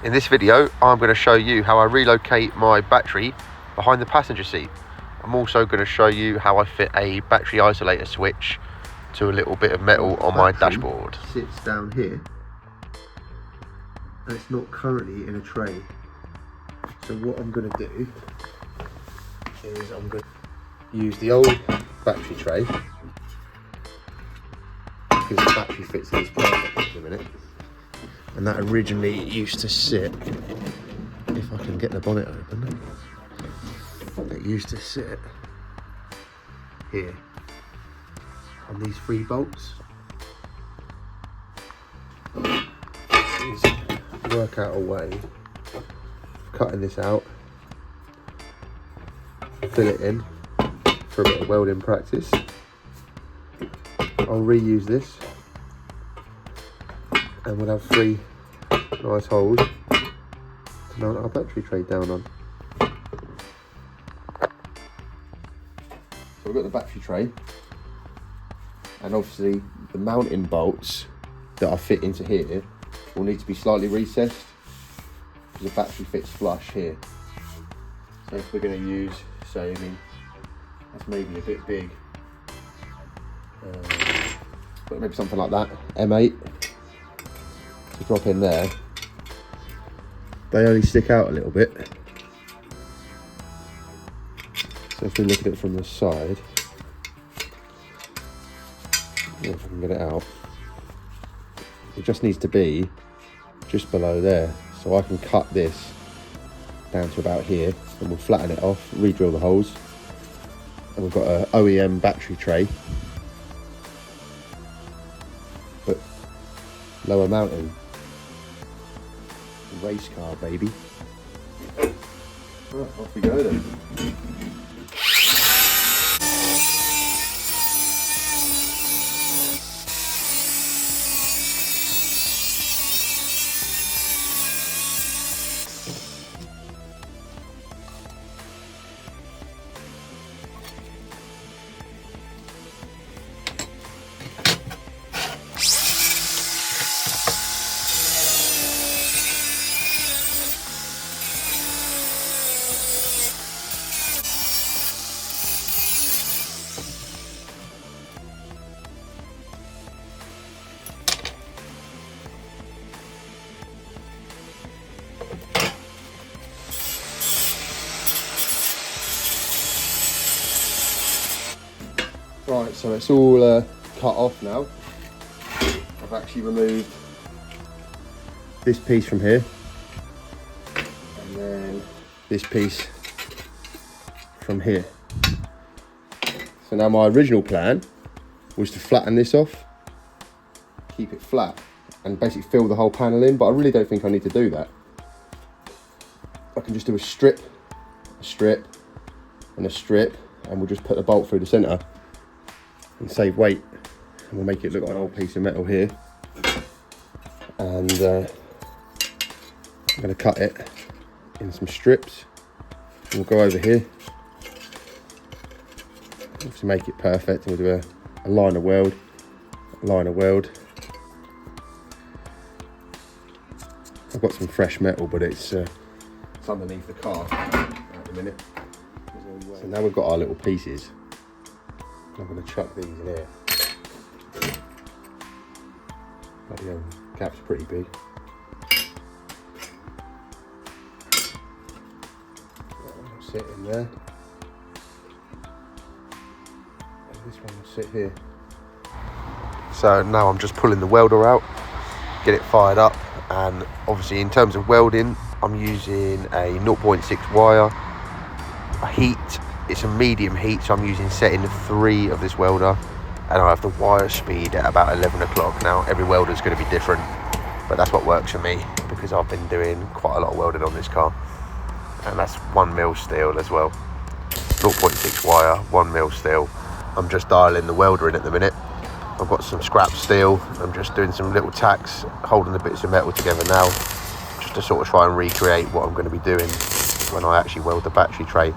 In this video, I'm going to show you how I relocate my battery behind the passenger seat. I'm also going to show you how I fit a battery isolator switch to a little bit of metal on my dashboard. Sits down here, and it's not currently in a tray. So what I'm going to do is I'm going to use the old battery tray, because the battery fits in this perfectly in a minute. And that originally used to sit, if I can get the bonnet open, it used to sit here on these 3 bolts. Is work out a way of cutting this out, fill it in for a bit of welding practice. I'll reuse this and we'll have 3 nice holes to mount our battery tray down on. So we've got the battery tray, and obviously the mounting bolts that I fit into here will need to be slightly recessed because the battery fits flush here. So if we're going to use, say, that's maybe a bit big, but maybe something like that, M8, to drop in there. They only stick out a little bit. So if we look at it from the side, if I can get it out, it just needs to be just below there. So I can cut this down to about here, and we'll flatten it off, re-drill the holes, and we've got an OEM battery tray, but lower mounting. Race car, baby. Right, off we go then. Right, so it's all cut off now. I've actually removed this piece from here, and then this piece from here. So now my original plan was to flatten this off, keep it flat, and basically fill the whole panel in, but I really don't think I need to do that. I can just do a strip, and a strip, and we'll just put the bolt through the centre and save weight, and we'll make it look like an old piece of metal here. And I'm going to cut it in some strips, and we'll go over here, obviously make it perfect, and we'll do a line of weld, I've got some fresh metal, but it's underneath the car at the minute. So now we've got our little pieces. I'm going to chuck these in here. Bloody hell, the cap's pretty big. That one will sit in there. And this one will sit here. So now I'm just pulling the welder out, get it fired up, and obviously in terms of welding, I'm using a 0.6 wire, a heat. It's a medium heat, so I'm using setting 3 of this welder, and I have the wire speed at about 11 o'clock. Now every welder is going to be different, but that's what works for me because I've been doing quite a lot of welding on this car, and that's 1mm steel as well. 0.6 wire, 1mm steel. I'm just dialing the welder in at the minute. I've got some scrap steel. I'm just doing some little tacks, holding the bits of metal together now, just to sort of try and recreate what I'm going to be doing when I actually weld the battery tray.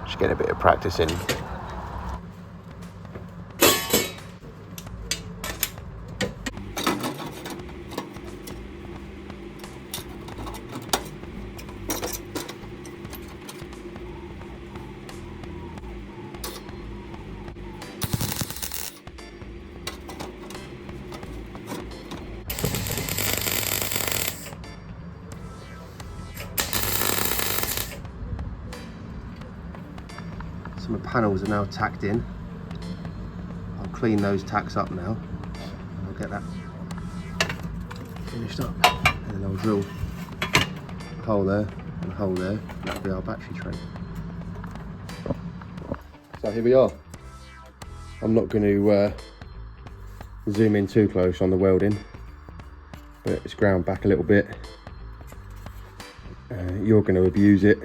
Just getting a bit of practice in. So my panels are now tacked in. I'll clean those tacks up now. And I'll get that finished up. And then I'll drill a hole there and a hole there. And that'll be our battery tray. So here we are. I'm not going to zoom in too close on the welding, but it's ground back a little bit. You're going to abuse it.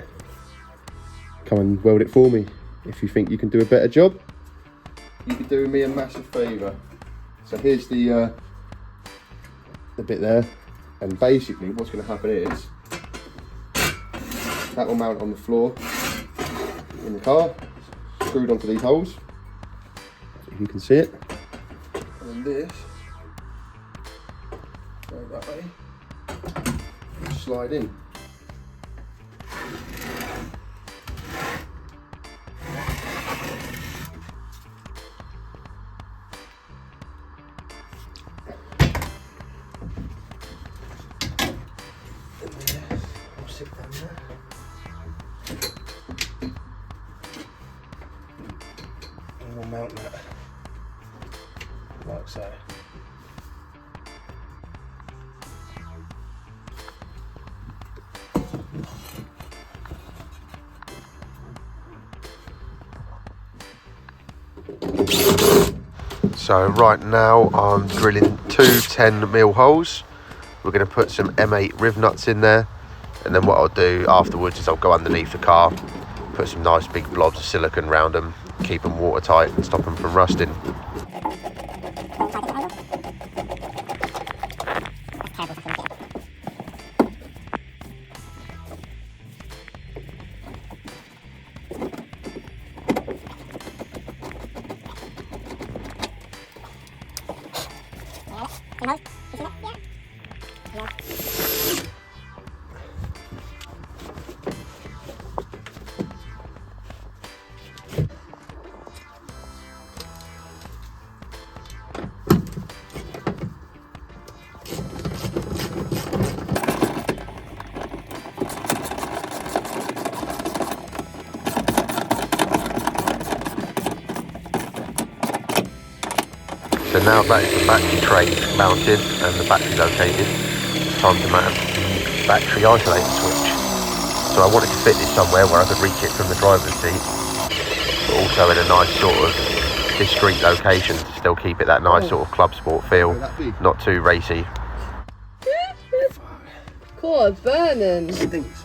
Come and weld it for me. If you think you can do a better job, you'd be doing me a massive favour. So here's the bit there, and basically what's going to happen is that will mount on the floor in the car, screwed onto these holes, if you can see it, and then this go that way, slide in. And we'll mount that like so. So right now I'm drilling two 10mm holes. We're going to put some M8 riv nuts in there, and then what I'll do afterwards is I'll go underneath the car, put some nice big blobs of silicone around them, keep them watertight and stop them from rusting. So now that is the battery tray mounted and the battery located, it's time to mount the battery isolator switch. So I wanted to fit this somewhere where I could reach it from the driver's seat, but also in a nice sort of discreet location to still keep it that nice sort of club sport feel, not too racy. God, burning. Stinks.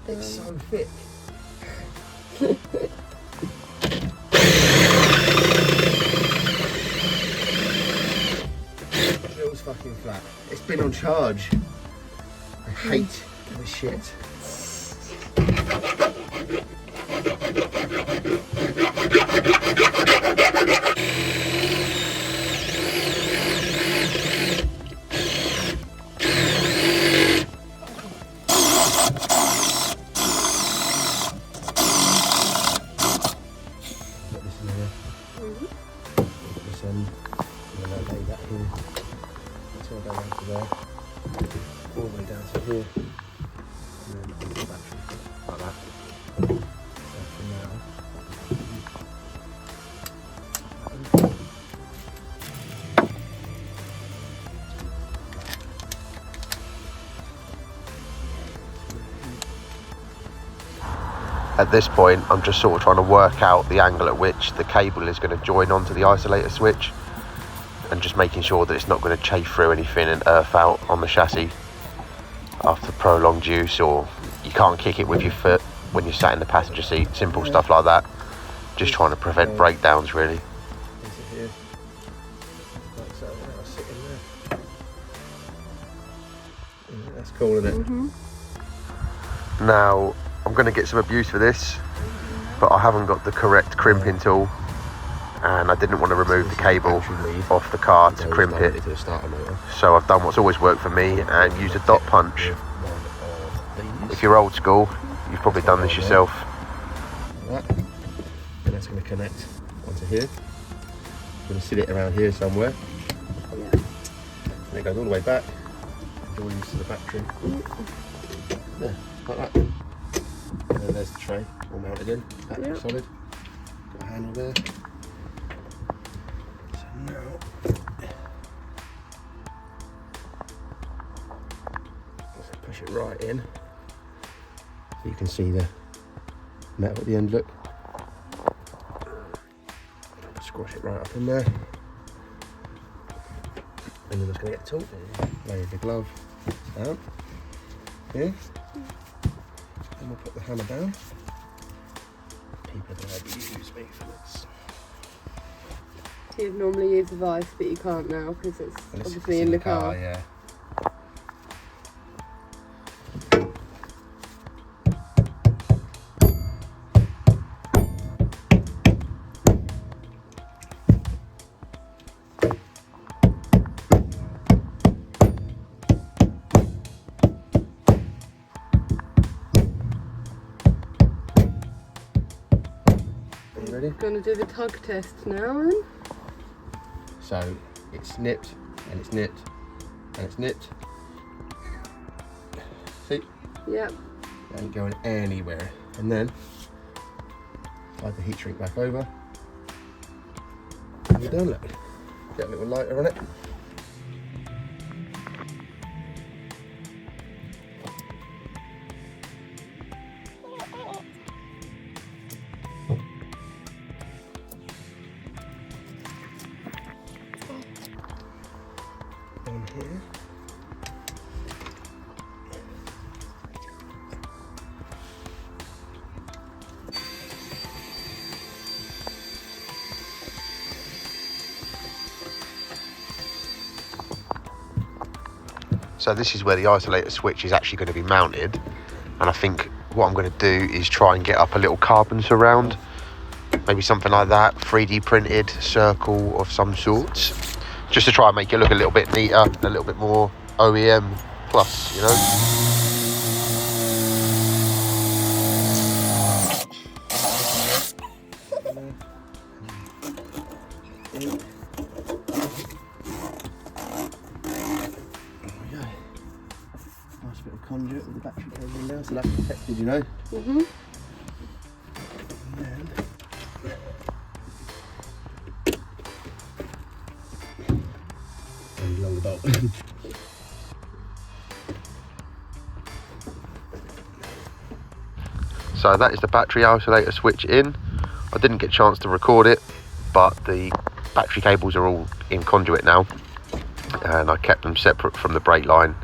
It's so thick. Drill's fucking flat. It's been on charge. I hate this shit. All the way down to here, and then onto the battery, like that. So for now, at this point, I'm just sort of trying to work out the angle at which the cable is going to join onto the isolator switch, and just making sure that it's not going to chafe through anything and earth out on the chassis after prolonged use, or you can't kick it with your foot when you're sat in the passenger seat, simple stuff like that. Just trying to prevent breakdowns really. That's cool, isn't it? Mm-hmm. Now I'm going to get some abuse for this, but I haven't got the correct crimping tool, and I didn't want to remove the cable off the car to crimp it. So I've done what's always worked for me and used a dot punch. If you're old school, you've probably done this yourself. Right. And that's going to connect onto here. I'm going to sit it around here somewhere. Yeah. And it goes all the way back, joins to the battery. Yeah, like that. And then there's the tray, all mounted in, battery Yep. solid. Got a handle there. So now, let's push it right in. So you can see the metal at the end, look. Squash it right up in there. And then I'm just going to get a tool, lay the glove down here. And we'll put the hammer down. People don't ever use me for this. You'd normally use a vice, but you can't now because it's obviously in the car. Yeah. Are you ready? Gonna do the tug test now then. So it's nipped and it's nipped and it's nipped. See? Yep. It ain't going anywhere. And then slide the heat shrink back over. And you're done, look. Get a little lighter on it. On here. So this is where the isolator switch is actually going to be mounted, and I think what I'm going to do is try and get up a little carbon surround, maybe something like that, 3D printed circle of some sorts, just to try and make it look a little bit neater, a little bit more OEM plus, you know. Nice little conduit with the battery cable in there, so that's protected, you know. Mhm. And then and along the bolt. So that is the battery isolator switch in. I didn't get a chance to record it, but the battery cables are all in conduit now, and I kept them separate from the brake line.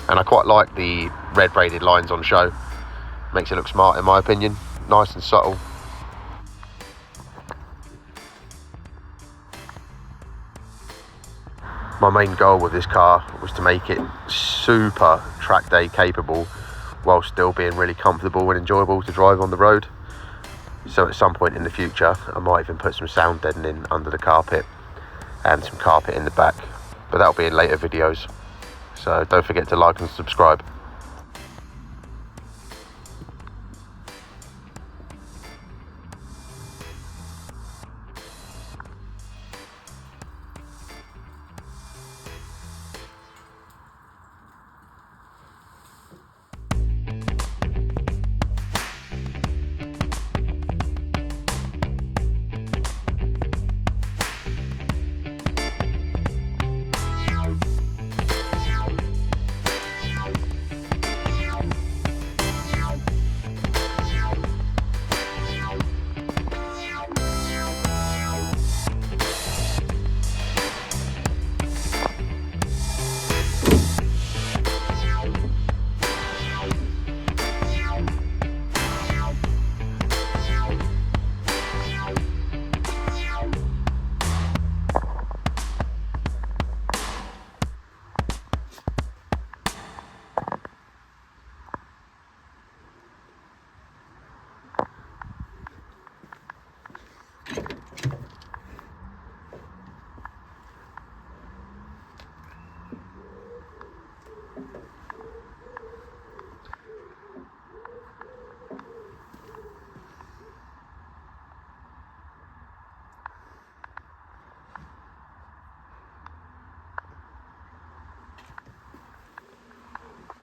And I quite like the red braided lines on show. Makes it look smart in my opinion, nice and subtle. My main goal with this car was to make it super track day capable while still being really comfortable and enjoyable to drive on the road. So at some point in the future I might even put some sound deadening under the carpet and some carpet in the back, but that'll be in later videos. So don't forget to like and subscribe.